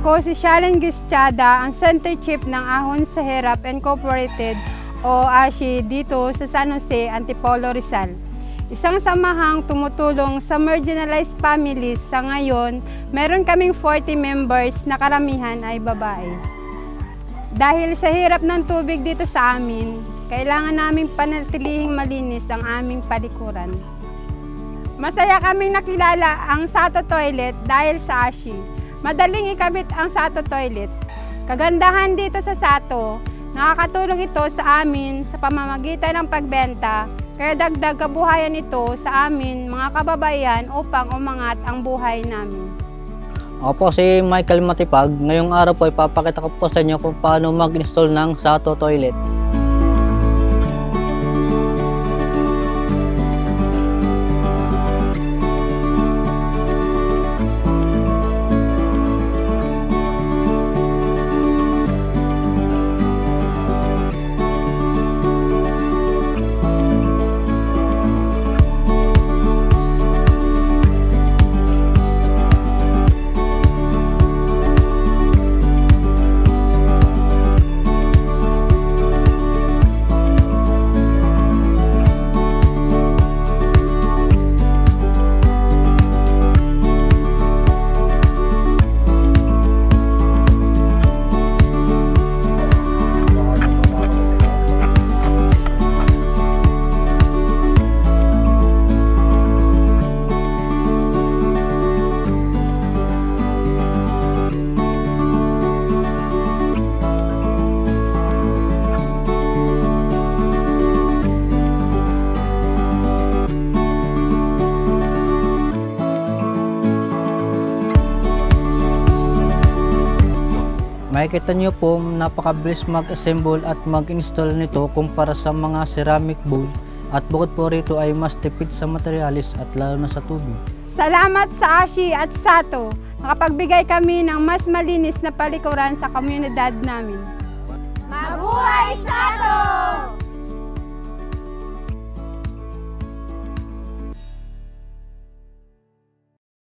Ako si Sharon Gistiada, ang Center Chief ng Ahon Sahirap Incorporated o ASHI dito sa San Jose, Antipolo, Rizal. Isang samahang tumutulong sa marginalized families. Sa ngayon, meron kaming 40 members na karamihan ay babae. Dahil sa hirap ng tubig dito sa amin, kailangan naming panatilihing malinis ang aming palikuran. Masaya kaming nakilala ang Sato Toilet dahil sa ASHI. Madaling ikabit ang Sato Toilet. Kagandahan dito sa Sato, nakakatulong ito sa amin sa pamamagitan ng pagbenta, kaya dagdag kabuhayan ito sa amin mga kababaihan upang umangat ang buhay namin. Ako po si Michael Matipag. Ngayong araw po ipapakita ko po sa inyo kung paano mag-install ng Sato Toilet. Makikita nyo po napakabilis mag-assemble at mag-install nito kumpara sa mga ceramic bowl, at bukod po rito ay mas tipid sa materialis at lalo na sa tubig. Salamat sa ASHI at Sato. Nakapagbigay kami ng mas malinis na palikuran sa komunidad namin. Mabuhay